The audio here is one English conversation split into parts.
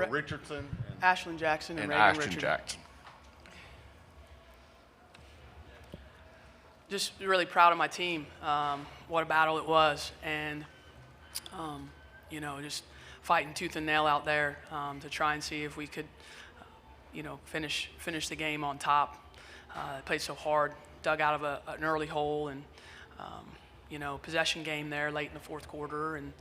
Richardson. Ashlon Jackson and Reigan Ashlon Richardson. Jackson. Just really proud of my team. What a battle it was, and just fighting tooth and nail out there to try and see if we could, finish the game on top. Played so hard, dug out of an early hole, and possession game there late in the fourth quarter, and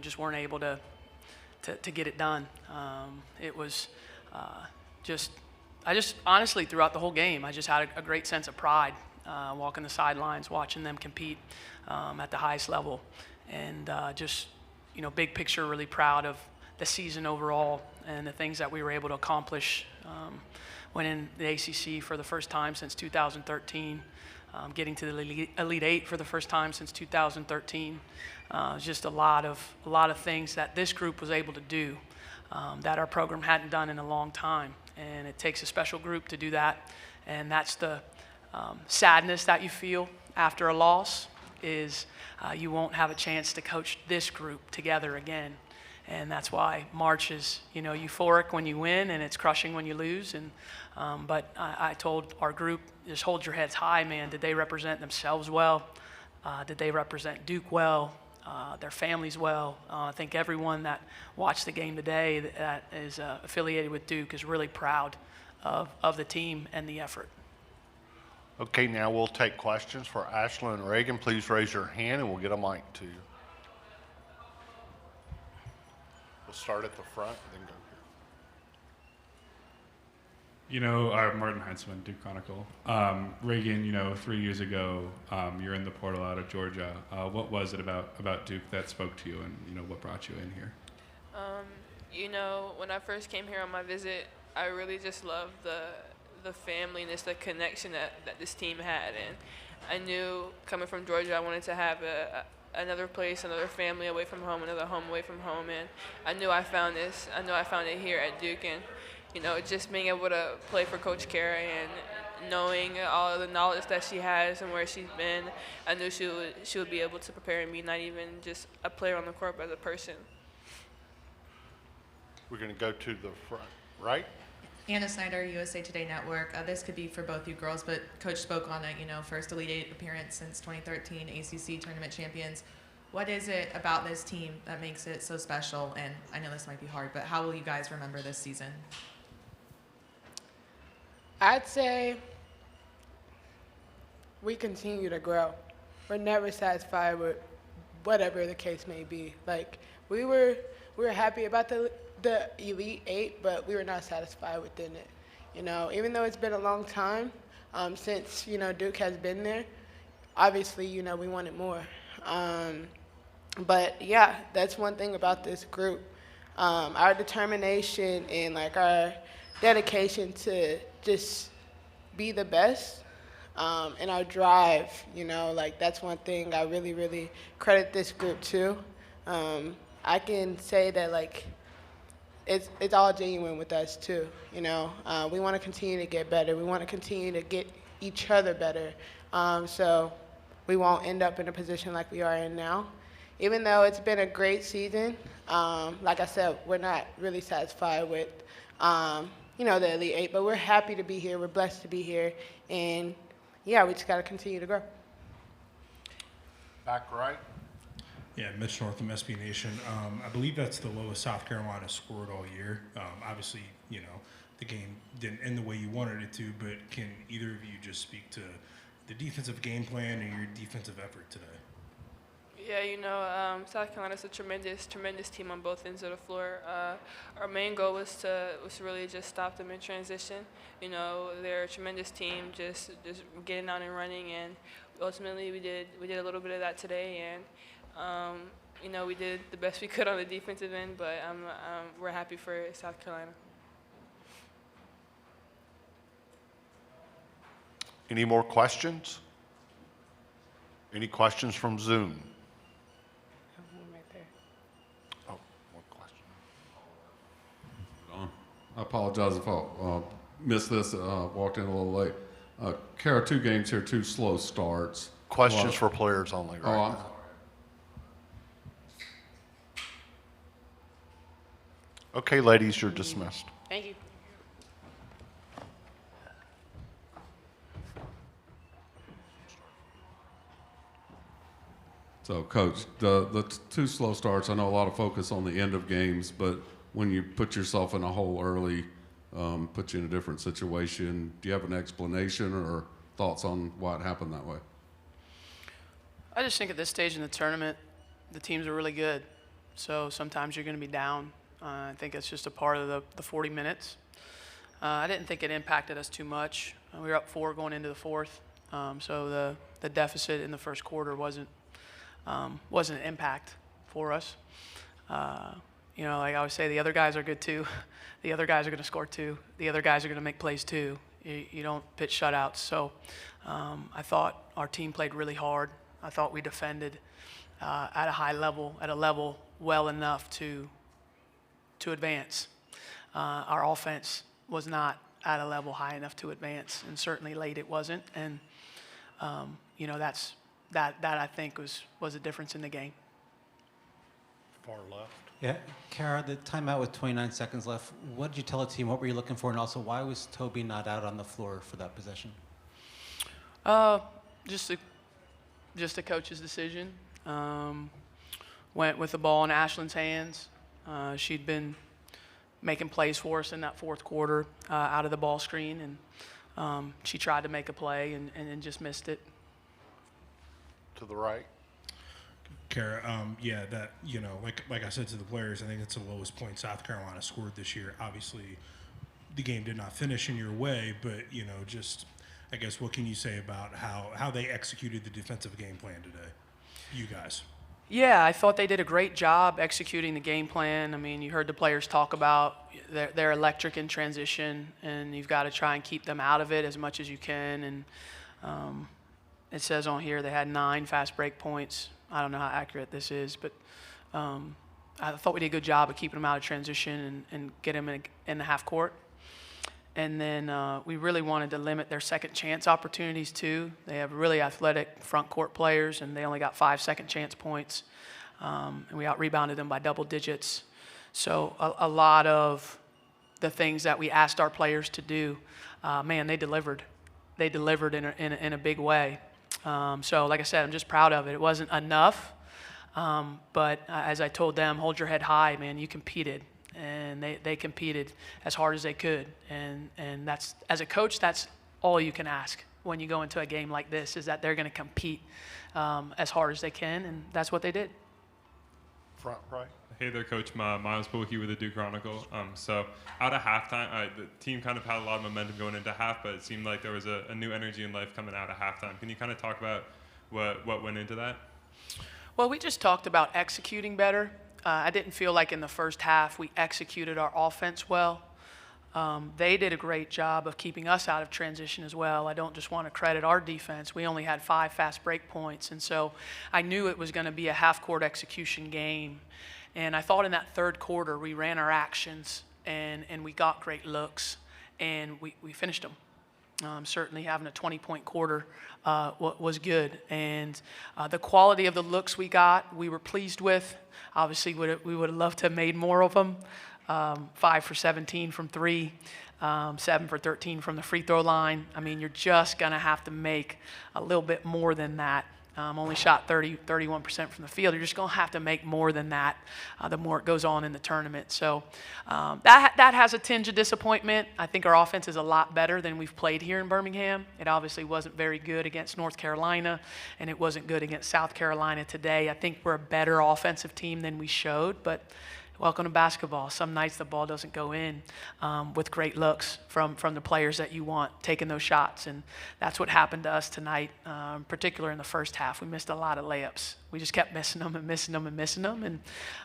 just weren't able to get it done. It was I just honestly throughout the whole game, I just had a great sense of pride. Walking the sidelines, watching them compete at the highest level, and big picture, really proud of the season overall and the things that we were able to accomplish. Winning the ACC for the first time since 2013, getting to the Elite Eight for the first time since 2013. Just a lot of things that this group was able to do that our program hadn't done in a long time, and it takes a special group to do that, and that's the sadness that you feel after a loss is you won't have a chance to coach this group together again. And that's why March is, euphoric when you win and it's crushing when you lose. And but I told our group, just hold your heads high, man. Did they represent themselves well? Did they represent Duke well? Their families well? I think everyone that watched the game today that is affiliated with Duke is really proud of the team and the effort. Okay, now we'll take questions for Ashlon and Reigan. Please raise your hand and we'll get a mic to you. We'll start at the front and then go here. Martin Heinzman, Duke Chronicle. Reigan, 3 years ago, you're in the portal out of Georgia. What was it about Duke that spoke to you, and what brought you in here? When I first came here on my visit, I really just loved the familyness, the connection that this team had, and I knew coming from Georgia, I wanted to have another place, another family away from home, another home away from home, and I knew I found this. I knew I found it here at Duke, and just being able to play for Coach Kara and knowing all of the knowledge that she has and where she's been, I knew she would be able to prepare me, not even just a player on the court, but as a person. We're going to go to the front, right? Anna Snyder, USA Today Network. This could be for both you girls, but Coach spoke on it, first Elite Eight appearance since 2013, ACC tournament champions. What is it about this team that makes it so special? And I know this might be hard, but how will you guys remember this season? I'd say we continue to grow. We're never satisfied with whatever the case may be. Like, we were happy about the Elite Eight, but we were not satisfied within it. Even though it's been a long time since Duke has been there, obviously we wanted more. But yeah, that's one thing about this group. Our determination and our dedication to just be the best, and our drive. That's one thing I really, really credit this group to. I can say that it's all genuine with us too. We want to continue to get better. We want to continue to get each other better, so we won't end up in a position like we are in now. Even though it's been a great season, like I said, we're not really satisfied with the Elite Eight, but we're happy to be here. We're blessed to be here, and yeah, we just got to continue to grow. Back right. Yeah, Mitch Northam, SB Nation. I believe that's the lowest South Carolina scored all year. Obviously, the game didn't end the way you wanted it to, but can either of you just speak to the defensive game plan and your defensive effort today? Yeah, South Carolina's a tremendous team on both ends of the floor. Our main goal was to really just stop them in transition. They're a tremendous team, just getting out and running, and ultimately we did a little bit of that today, and we did the best we could on the defensive end, but we're happy for South Carolina. Any more questions? Any questions from Zoom? Oh, one question. I apologize if I missed this. Walked in a little late. Kara, 2 games here, 2 slow starts. Questions for players only, right? I'm sorry. Okay, ladies, you're dismissed. Thank you. So, Coach, the two slow starts, I know a lot of focus on the end of games, but when you put yourself in a hole early, put you in a different situation, do you have an explanation or thoughts on why it happened that way? I just think at this stage in the tournament, the teams are really good. So sometimes you're going to be down. I think it's just a part of the 40 minutes. I didn't think it impacted us too much. We were up 4 going into the fourth. So the deficit in the first quarter wasn't an impact for us. You know, like I always say, the other guys are good too. The other guys are going to score too. The other guys are going to make plays too. You don't pitch shutouts. So I thought our team played really hard. I thought we defended at a high level, at a level well enough to advance. Our offense was not at a level high enough to advance, and certainly late it wasn't. And you know, that I think was a difference in the game. Far left. Yeah, Kara, the timeout with 29 seconds left. What did you tell the team? What were you looking for? And also, why was Toby not out on the floor for that possession? Just the coach's decision. Went with the ball in Ashlon's hands. She'd been making plays for us in that fourth quarter out of the ball screen, and she tried to make a play and just missed it. To the right. Kara, yeah, that, you know, like I said to the players, I think it's the lowest point South Carolina scored this year. Obviously, the game did not finish in your way, but, you know, just, I guess, what can you say about how they executed the defensive game plan today, you guys? Yeah, I thought they did a great job executing the game plan. I mean, you heard the players talk about they're electric in transition, and you've got to try and keep them out of it as much as you can. And it says on here they had 9 fast break points. I don't know how accurate this is, but I thought we did a good job of keeping them out of transition and get them in the half court. And then we really wanted to limit their second chance opportunities too. They have really athletic front court players, and they only got 5 second chance points. And we out-rebounded them by double digits. So a lot of the things that we asked our players to do, man, they delivered. They delivered in a big way. So like I said, I'm just proud of it. It wasn't enough, but as I told them, hold your head high, man. You competed, and they competed as hard as they could. And that's, as a coach, that's all you can ask when you go into a game like this, is that they're going to compete as hard as they can, and that's what they did. Front right. Hey there, Coach. Miles Polkey with the Duke Chronicle. So out of halftime, the team kind of had a lot of momentum going into half, but it seemed like there was a new energy and life coming out of halftime. Can you kind of talk about what went into that? Well, we just talked about executing better. I didn't feel like in the first half we executed our offense well. They did a great job of keeping us out of transition as well. I don't just want to credit our defense. We only had 5 fast break points, and so I knew it was going to be a half-court execution game. And I thought in that third quarter we ran our actions and we got great looks, and we finished them. Certainly having a 20-point quarter was good. And the quality of the looks we got, we were pleased with. Obviously, we would have loved to have made more of them. 5 for 17 from 3, 7 for 13 from the free throw line. I mean, you're just going to have to make a little bit more than that. Only shot 31% from the field. You're just going to have to make more than that the more it goes on in the tournament. So that has a tinge of disappointment. I think our offense is a lot better than we've played here in Birmingham. It obviously wasn't very good against North Carolina, and it wasn't good against South Carolina today. I think we're a better offensive team than we showed, but welcome to basketball. Some nights the ball doesn't go in with great looks from the players that you want taking those shots, and that's what happened to us tonight, particularly in the first half. We missed a lot of layups. We just kept missing them and missing them and missing them, and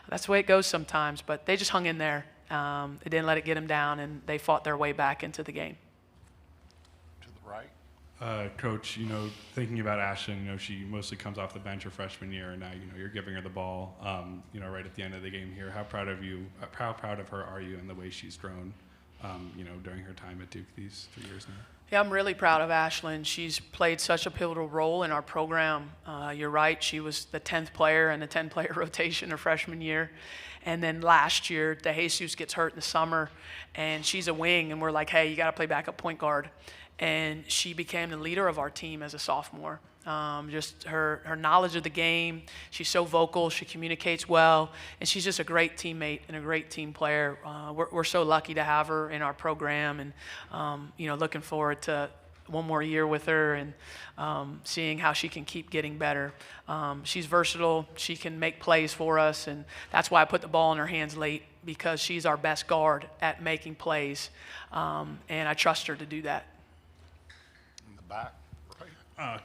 that's the way it goes sometimes. But they just hung in there. They didn't let it get them down, and they fought their way back into the game. To the right. Coach, thinking about Ashlon, she mostly comes off the bench her freshman year, and now, you're giving her the ball, right at the end of the game here. How proud of her are you and the way she's grown, during her time at Duke these 3 years now? Yeah, I'm really proud of Ashlon. She's played such a pivotal role in our program. You're right, she was the 10th player in the 10-player rotation her freshman year. And then last year, DeJesus gets hurt in the summer, and she's a wing, and we're like, hey, you got to play backup point guard. And she became the leader of our team as a sophomore. Just her knowledge of the game. She's so vocal. She communicates well, and she's just a great teammate and a great team player. We're so lucky to have her in our program, and looking forward to one more year with her and seeing how she can keep getting better. She's versatile. She can make plays for us, and that's why I put the ball in her hands late, because she's our best guard at making plays, and I trust her to do that. In the back.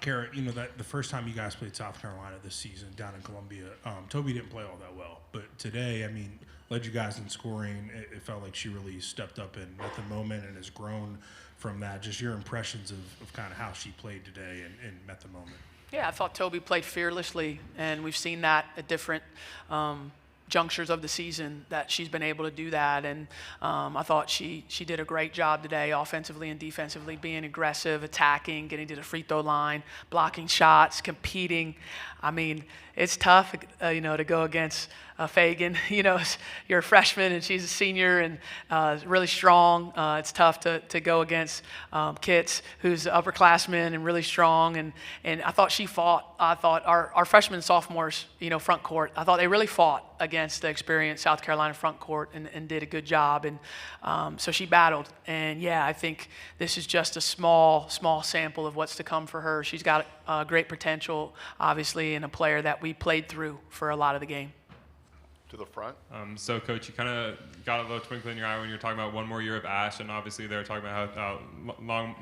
Kara, that the first time you guys played South Carolina this season down in Columbia, Toby didn't play all that well. But today, led you guys in scoring. It felt like she really stepped up and met the moment and has grown from that. Just your impressions of kind of how she played today and met the moment. Yeah, I thought Toby played fearlessly, and we've seen that at different junctures of the season that she's been able to do that. And I thought she did a great job today, offensively and defensively, being aggressive, attacking, getting to the free throw line, blocking shots, competing. It's tough, to go against Fagan. You're a freshman and she's a senior and really strong. It's tough to go against Kits, who's an upperclassman and really strong. And I thought she fought. I thought our freshmen and sophomores, front court, I thought they really fought against the experienced South Carolina front court and did a good job. And so she battled. And yeah, I think this is just a small sample of what's to come for her. She's got great potential, obviously, and a player that we played through for a lot of the game. To the front. So, Coach, you kind of got a little twinkle in your eye when you were talking about one more year of Ash, and obviously they were talking about how long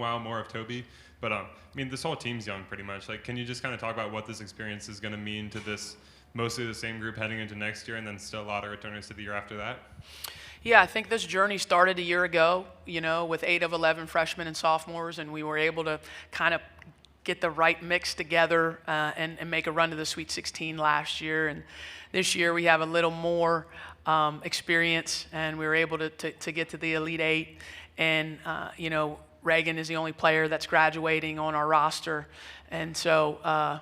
while more of Toby. But this whole team's young, pretty much. Can you just kind of talk about what this experience is going to mean to this mostly the same group heading into next year, and then still a lot of returners to the year after that? Yeah, I think this journey started a year ago, with 8 of 11 freshmen and sophomores, and we were able to kind of get the right mix together and make a run to the Sweet 16 last year. And this year we have a little more experience, and we were able to get to the Elite 8. And, Reigan is the only player that's graduating on our roster. And so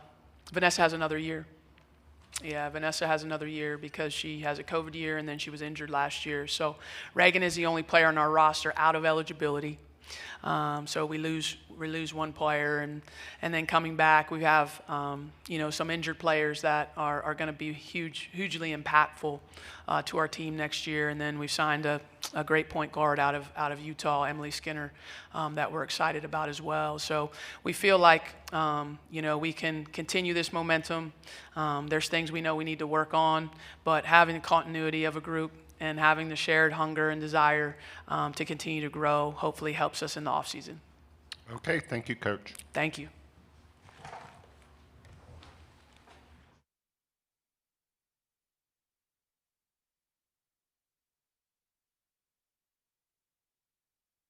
Vanessa has another year. Yeah, Vanessa has another year because she has a COVID year, and then she was injured last year. So Reigan is the only player on our roster out of eligibility. So we lose one player, and then coming back, we have some injured players that are going to be hugely impactful to our team next year. And then we've signed a great point guard out of Utah, Emily Skinner, that we're excited about as well. So we feel like we can continue this momentum. There's things we know we need to work on, but having the continuity of a group and having the shared hunger and desire to continue to grow hopefully helps us in the offseason. Okay, thank you, Coach. Thank you.